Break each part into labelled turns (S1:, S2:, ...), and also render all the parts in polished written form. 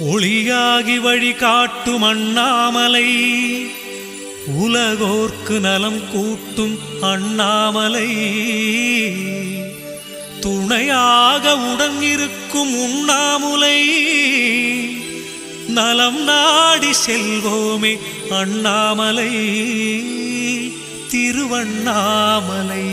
S1: ஒளியாகி வழி காட்டும் அண்ணாமலை, உலகோர்க்கு நலம் கூட்டும் அண்ணாமலை, துணையாக உடன் இருக்கும் உண்ணாமுலை, நலம் நாடி செல்வோமே அண்ணாமலை, திருவண்ணாமலை.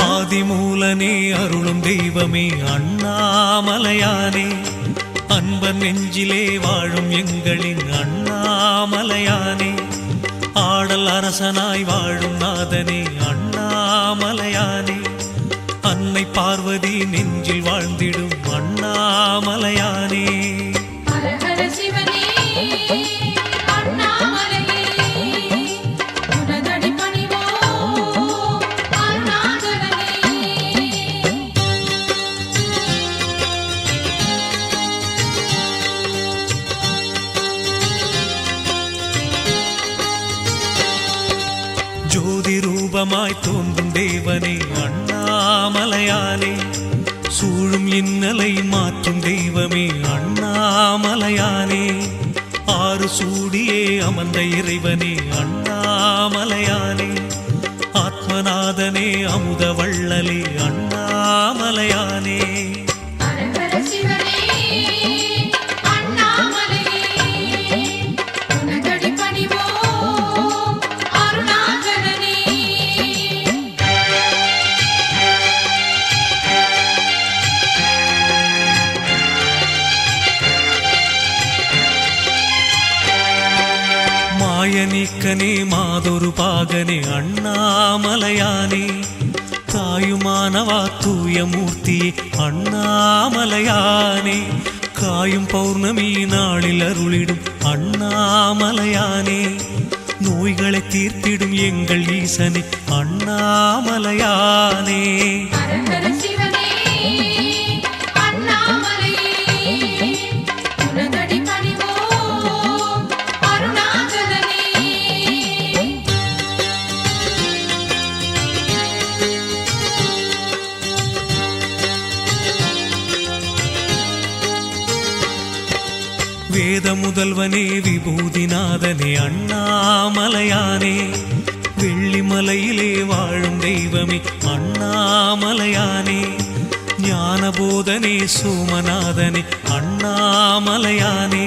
S1: ஆதிமூலனே அருளும் தெய்வமே அண்ணாமலையானே, அன்பர் நெஞ்சிலே வாழும் எங்களின் அண்ணாமலையானே, ஆடல் அரசனாய் வாழும் நாதனே அண்ணாமலையானே, அன்னை பார்வதி நெஞ்சில் வாழ்ந்திடும் அண்ணாமலையானே. ஜோதி ரூபமாய் தோன்றும் தேவனே அண்ணாமலையானே, சூழும் இன்னலை மாற்றும் தெய்வமே அண்ணாமலையானே, ஆறு சூடியே அமர்ந்த இறைவனே அண்ணாமலையானே, ஆத்மநாதனே அமுத வள்ளலே அண்ணாமலையானே. மாயநீக்கனே மாதொரு பாகனே அண்ணாமலையானே, தாயுமானவா தூய மூர்த்தியே அண்ணாமலையானே, காயும் பௌர்ணமி நாளில் அருளிடும் அண்ணாமலையானே, நோய்களை தீர்த்திடும் எங்கள் ஈசனே அண்ணாமலையானே. வேத முதல்வனே விபூதிநாதனே அண்ணாமலையானே, வெள்ளிமலையிலே வாழும் தெய்வமே அண்ணாமலையானே, ஞானபோதனே சோமநாதனே அண்ணாமலையானே,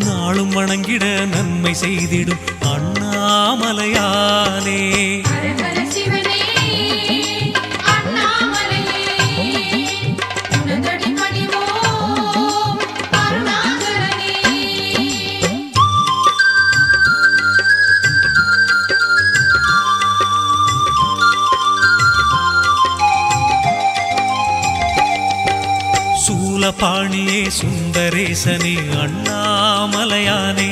S1: நாளும் வணங்கிட நன்மை செய்திடும் அண்ணாமலையானே. சூலபாணியே சுந்தரேசனே அண்ணாமலையானே,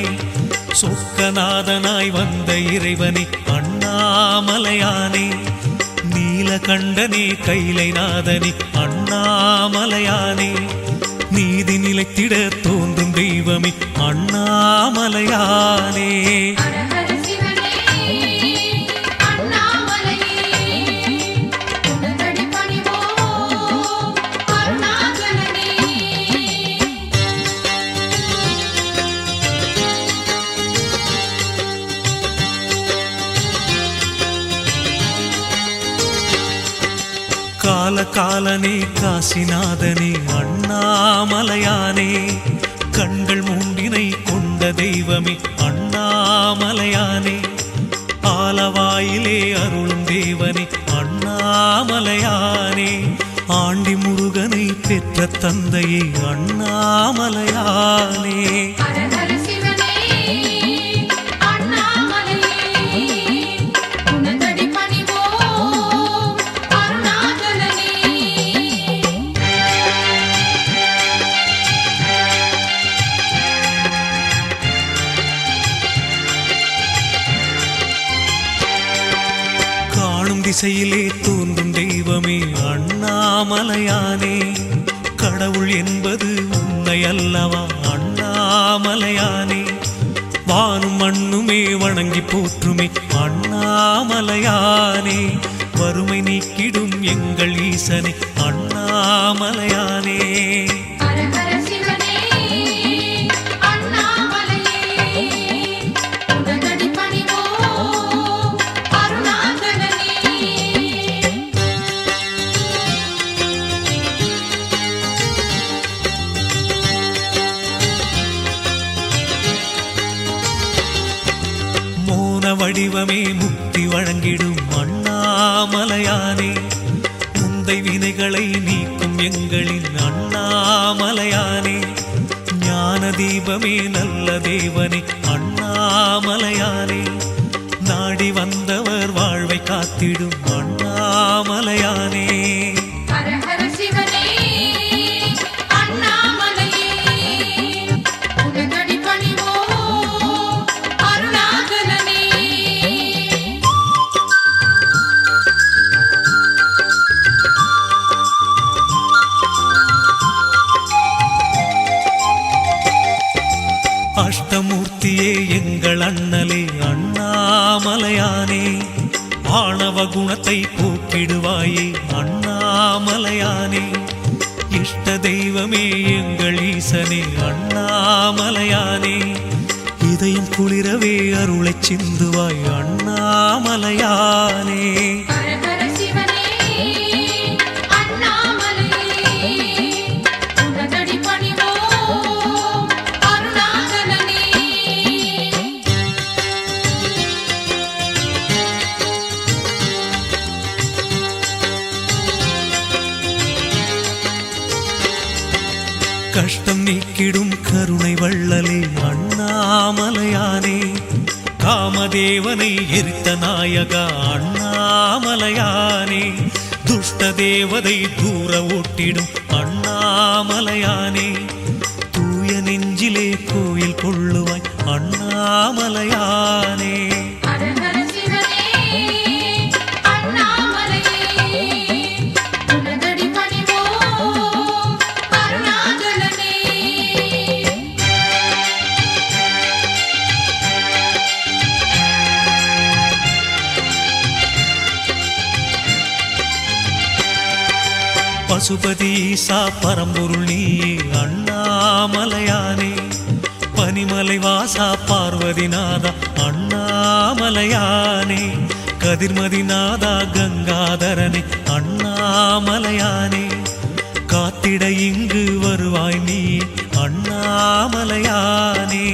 S1: சொக்கநாதனாய் வந்த இறைவனே அண்ணாமலையானே, நீலகண்டனே கைலைநாதனே அண்ணாமலையானே, நீதி நிலைத்திட தோன்றும் தெய்வமே அண்ணாமலையானே. காலகாலனே காசிநாதனே அண்ணாமலையானே, கண்கள் மூண்டினை கொண்ட தெய்வமே அண்ணாமலையானே, ஆலவாயிலே அருளும் தேவனே அண்ணாமலையானே, ஆண்டி முருகனை பெற்ற தந்தையே அண்ணாமலையானே.
S2: அண்ணாமலையே
S1: திசையிலே தோன்றும் தெய்வமே அண்ணாமலையானே. கடவுள் என்பது உன்னை அல்லவா அண்ணாமலையானே. வானும் மண்ணுமே வணங்கி போற்றுமே அண்ணாமலையானே. வறுமை நீக்கிடும் எங்கள் ஈசனே அண்ணாமலையானே. வடிவமே முக்தி வழங்கிடும் அண்ணாமலையானே. முந்தை வினைகளை நீக்கும் எங்களின் அண்ணாமலையானே. ஞான தீபமே நல்ல தேவனே அண்ணாமலையானே. நாடி வந்தவர் வாழ்வை காத்திடும் அண்ணாமலையானே. அஷ்டமூர்த்தியே எங்கள் அண்ணலே அண்ணாமலையானே. ஆணவ குணத்தை போக்கிடுவாயே அண்ணாமலையானே. இஷ்ட தெய்வமே எங்கள் ஈசனே அண்ணாமலையானே. இதயம் குளிரவே அருளைச் சிந்துவாய் அண்ணாமலையானே. கஷ்டம் நீக்கிடும் கருணை வள்ளலே அண்ணாமலையானே. காமதேவனை எரித்த நாயகா அண்ணாமலையானே. துஷ்ட தேவதை தூர ஓட்டிடும் அண்ணாமலையானே. தூய நெஞ்சிலே கோயில் கொள்ளுவாய் அண்ணாமலையானே. பசுபதி ஈசா பரம்பொருள் நீயே அண்ணாமலையானே. பனிமலை வாசா பார்வதிநாதா அண்ணாமலையானே. கதிர்மதிநாதா கங்காதரனே அண்ணாமலையானே. காத்திட இங்கு வருவாய் நீ அண்ணாமலையானே.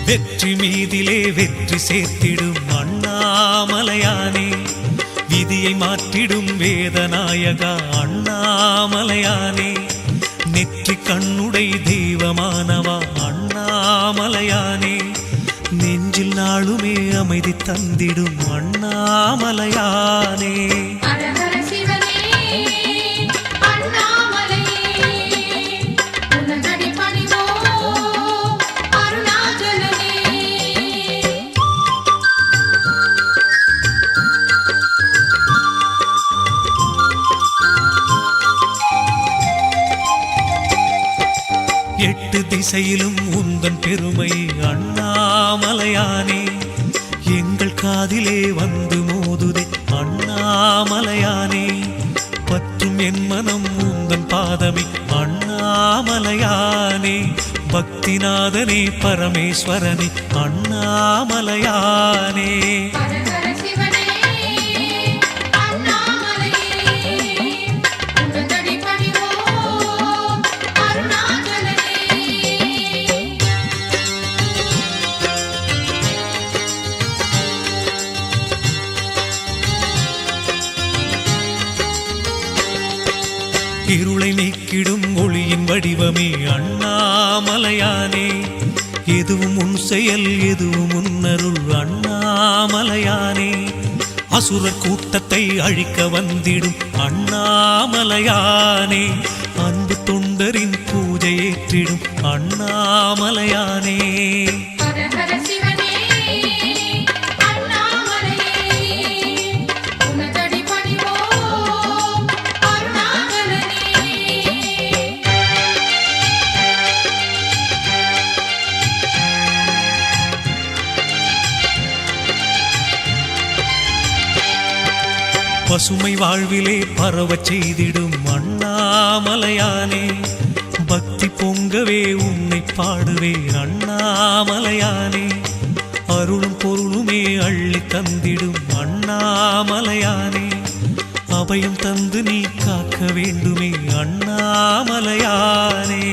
S1: வெற்றி மீதிலே வெற்றி சேர்த்திடும் அண்ணாமலையானே. விதியை மாற்றிடும் வேதநாயகா அண்ணாமலையானே. நெற்றி கண்ணுடை தெய்வமானவா அண்ணாமலையானே. நெஞ்சில் நாளுமே அமைதி தந்திடும் அண்ணாமலையானே. எட்டு திசையிலும் உந்தன் பெருமை அண்ணாமலையானே. எங்கள் காதிலே வந்து மோதுதே அண்ணாமலையானே. பற்றும் என் மனம் உந்தன் பாதமே அண்ணாமலையானே. பக்திநாதனே பரமேஸ்வரனே அண்ணாமலையானே. இருளை நீக்கிடும் ஒளியின் வடிவமே அண்ணாமலையானே. எதுவும் உன் செயல் எதுவும் உன்னருள் அண்ணாமலையானே. அசுரர் கூட்டத்தை அழிக்க வந்திடும் அண்ணாமலையானே. அன்பு தொண்டரின் பூஜை ஏற்றிடும் அண்ணாமலையானே. பசுமை வாழ்விலே பரவச் செய்திடும் அண்ணாமலையானே. பக்தி பொங்கவே உன்னை பாடுவே அண்ணாமலையானே. அருளும் பொருளுமே அள்ளி தந்திடும் அண்ணாமலையானே. அபயம் தந்து நீ காக்க வேண்டுமே அண்ணாமலையானே.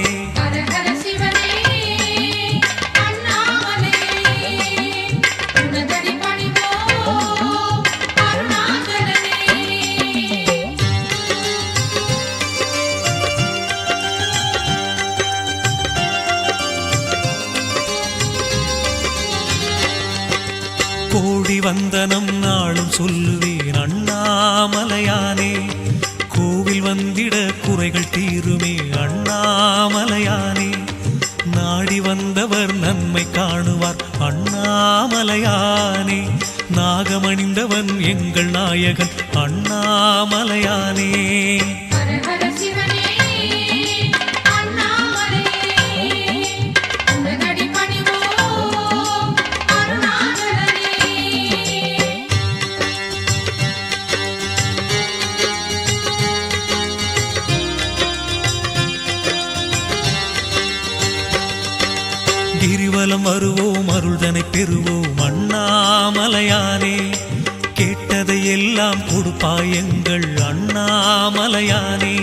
S1: கோடி வந்தனம் நாளும் சொல்லுவேன் அண்ணாமலையானே. கோவில் வந்திட குறைகள் தீருமே அண்ணாமலையானே. நாடி வந்தவர் நன்மை காணுவார் அண்ணாமலையானே. நாகமணிந்தவன் எங்கள் நாயகன் அண்ணாமலையானே. கிரிவலம் வருவோம் அருள்தனை பெறுவோம் அண்ணாமலையானே. கேட்டதை எல்லாம் கொடுப்பாய் எங்கள் அண்ணாமலையானே.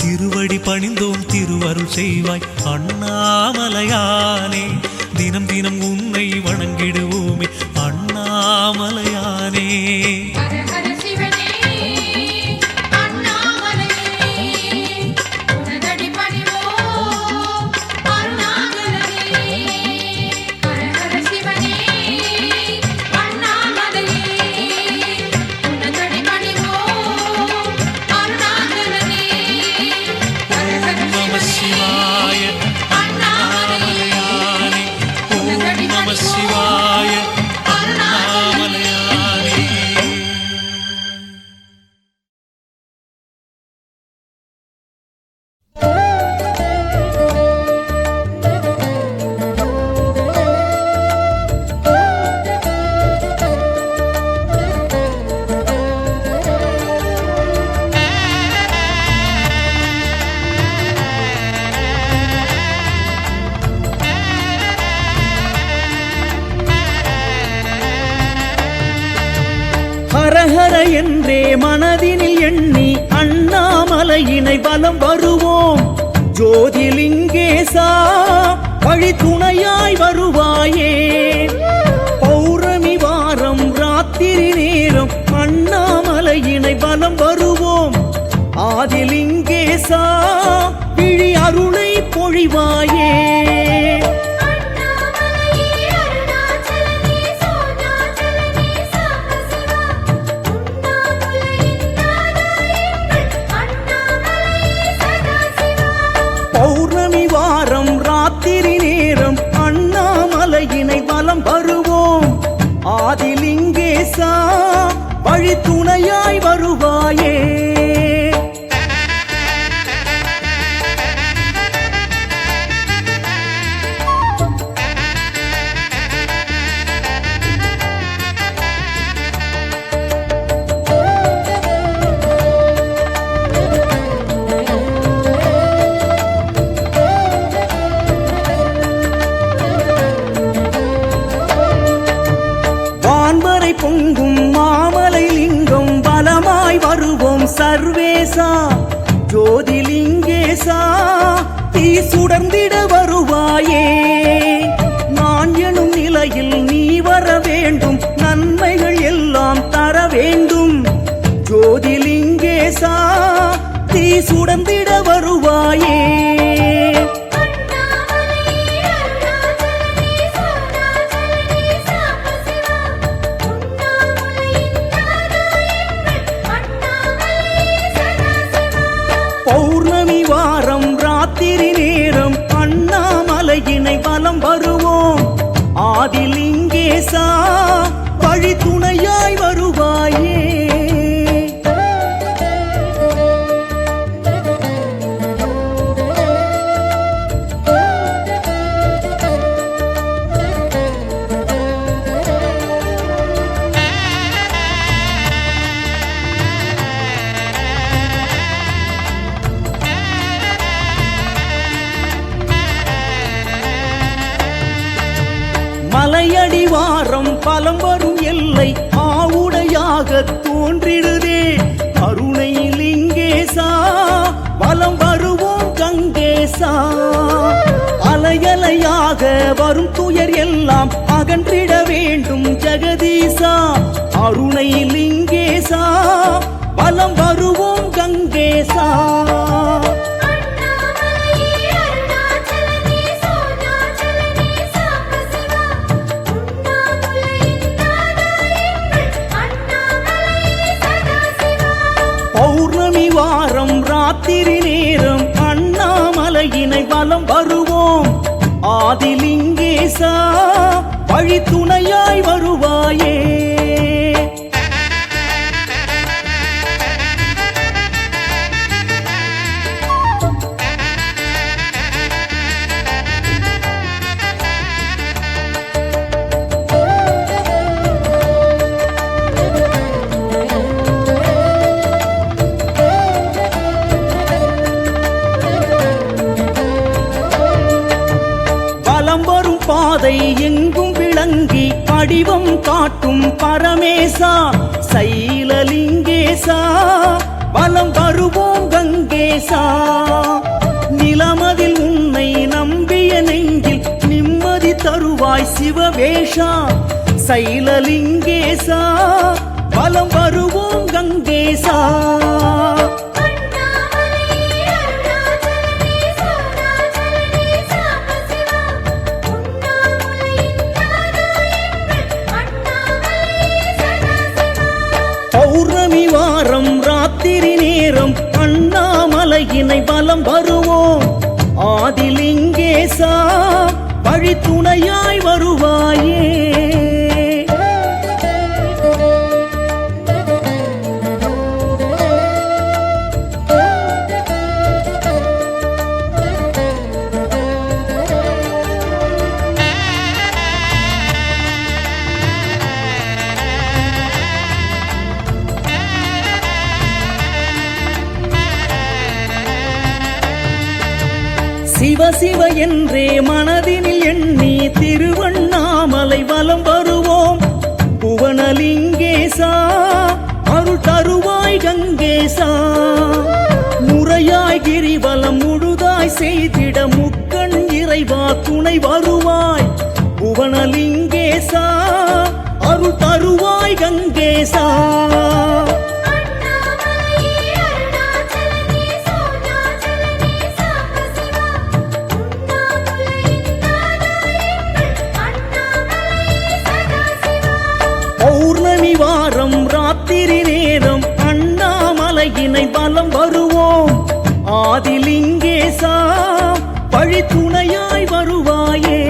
S1: திருவடி பணிந்தோம் திருவருள் செய்வாய் அண்ணாமலையானே. தினம் தினம் உன்னை வணங்கிடுவோமே அண்ணாமலையானே.
S2: ஹரஹர என்றே மனதினில் எண்ணி அண்ணாமலையினை வலம் வருவோம். ஜோதிலிங்கேசா வழி துணையாய் வருவாயே. பௌர்ணமி வாரம் ராத்திரி நேரம் அண்ணாமலையினை வலம் வருவோம். ஆதிலிங்கேசா விழி அருளை பொழிவாயே. பௌர்ணமி வாரம் ராத்திரி நேரம் அண்ணாமலையினை வலம் வருவோம். ஆதிலிங்கேசா வழி துணையாய் வருவாயே. பொங்கும் மாமலை லிங்கம் பலமாய் வருவோம் சர்வேசா. ஜோதிலிங்கேசா தீ சுடர்ந்திட வருவாயே. நான் எனும் நிலையில் நீ வர வேண்டும். நன்மைகள் எல்லாம் தர வேண்டும். ஜோதிலிங்கேசா தீ சுடர்ந்திட வருவாயே. ஆதிலிங்கேசா வழி துணையாய் வருவாயே. மலையடிவாரம் பலம் வரும் எல்லை ஆவுடையாக தோன்றிடுதே. கருணைலிங்கேசா வலம் வருவோம் கங்கேசா. அலையலையாக வரும் துயர் எல்லாம் அகன்றிட வேண்டும் ஜெகதீசா. அருணைலிங்கேசா வலம் வருவோம் கங்கேசா. பௌர்ணமி வாரம் ராத்திரி நேரம் அண்ணாமலையினை வலம் வருவோம். ஆதிலிங்கேசா வழி துணையாய் வருவாயே. பாதை எங்கும் விளங்கி படிவம் காட்டும் பரமேசா. சைலலிங்கேசா வலம் வருவோம் கங்கேசா. நிலமதில் உன்னை நம்பிய நெஞ்சில் நிம்மதி தருவாய் சிவவேஷா. சைலலிங்கேசா வலம் வருவோம் கங்கேசா. பௌர்ணமி வாரம் ராத்திரி நேரம் அண்ணாமலையினை வலம் வருவோம். ஆதிலிங்கேசா வழி துணையாய் வருவாயே. சிவ சிவ என்றே மனதினில் எண்ணி திருவண்ணாமலை வலம் வருவோம். புவனலிங்கேசா அருள் தருவாய் கங்கேசா. முறையாய் கிரிவலம் முழுதாய் செய்திட முக்கண் இறைவா துணை வருவாய். புவனலிங்கேசா அருள் தருவாய் கங்கேசா. பௌர்ணமி வாரம் ராத்திரி நேரம் அண்ணாமலையினை வலம் வருவோம். ஆதிலிங்கேசா வழி துணையாய் வருவாயே.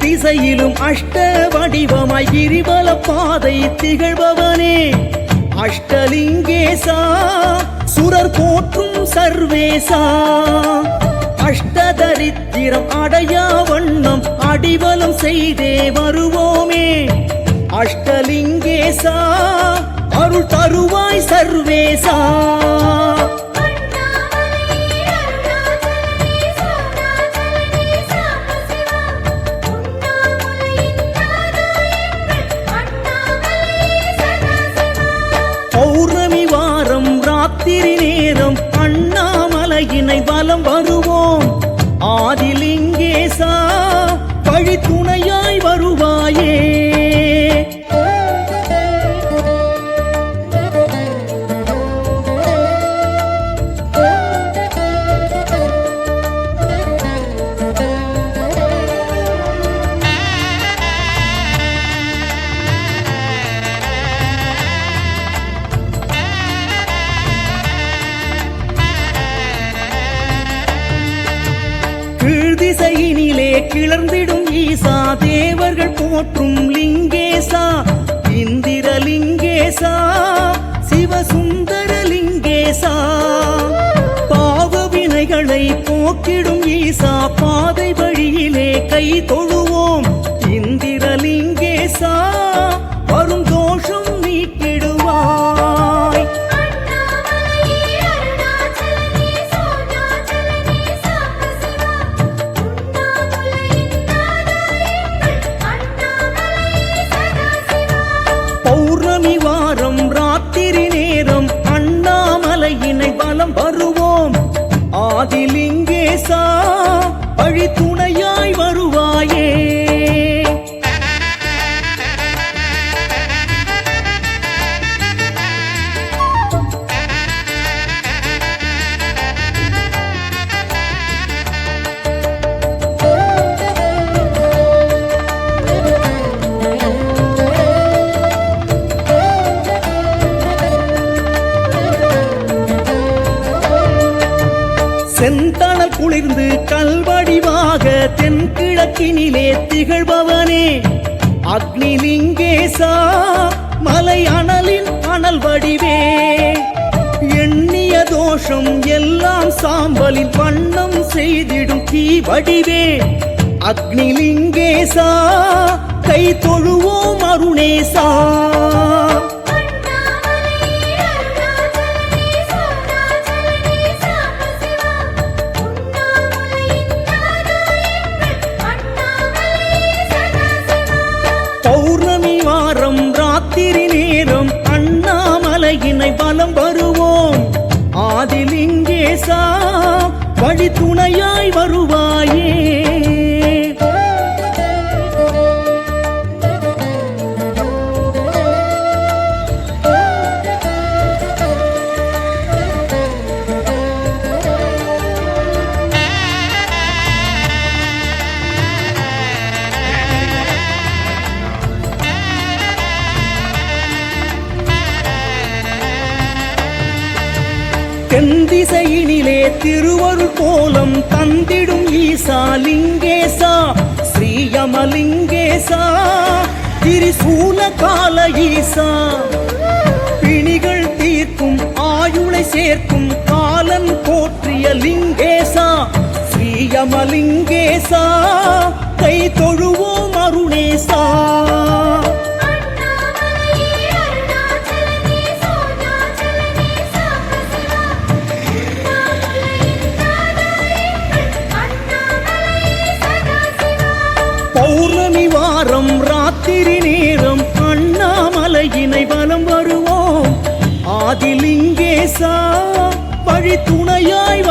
S2: திசையிலும் அஷ்ட வடிவமாய் கிரிவல பாதை திகழ்பவனே. அஷ்டலிங்கேசா சுரர் போற்றும் சர்வேசா. அஷ்டதரித்திரம் அடையா வண்ணம் அடிவலம் செய்தே வருவோமே. அஷ்டலிங்கேசா அருள் தருவாய் சர்வேசா. பௌர்ணமி வாரம் ராத்திரி நேரம் அண்ணாமலையினை வலம் வருவோம். ஆதிலிங்கேசா வழி துணையாய் வருவாயே. திசையினிலே கிளர்ந்திடும் ஈசா தேவர்கள் போற்றும் லிங்கேசா இந்திரலிங்கேசா சிவசுந்தர லிங்கேசா பாவ வினைகளை போக்கிடும் ஈசா பாதை வழியிலே கை தொழுவோம் இந்திரலிங்கேசா வரும் தோஷம் நீக்கிடுவாய் பௌர்ணமி வாரம் ராத்திரி நேரம் அண்ணாமலையினை வலம் வருவோம் ஆதிலிங்கேசா வழி துணையாய் வருவாயே செந்தணல் குளிர்ந்து கல்வடிவாக தென்கிழக்கினிலே திகழ்பவனே அக்னிலிங்கேசா மலை அனலின் அனல் வடிவே எண்ணிய தோஷம் எல்லாம் சாம்பலின் வண்ணம் செய்திடும் தீ வடிவே அக்னிலிங்கேசா கை தொழுவோம் அருணேசா பௌர்ணமி வாரம் ராத்திரி நேரம் அண்ணாமலையினை வலம் வருவோம் ஆதிலிங்கேசா வழி துணையாய் வருவாயே தென் திசையினிலே திருவருள் கோலம் தந்திடும் ஈசா லிங்கேசா ஸ்ரீயமலிங்கேசா திரிசூல கால ஈசா பிணிகள் தீர்க்கும் ஆயுளை சேர்க்கும் காலன் போற்றிய லிங்கேசா ஸ்ரீயமலிங்கேசா கை தொழுவோம் அருணேசா பௌர்ணமி வாரம் ராத்திரி நேரம் அண்ணாமலையினை வலம் வருவோம் ஆதிலிங்கேசா வழி துணையாய்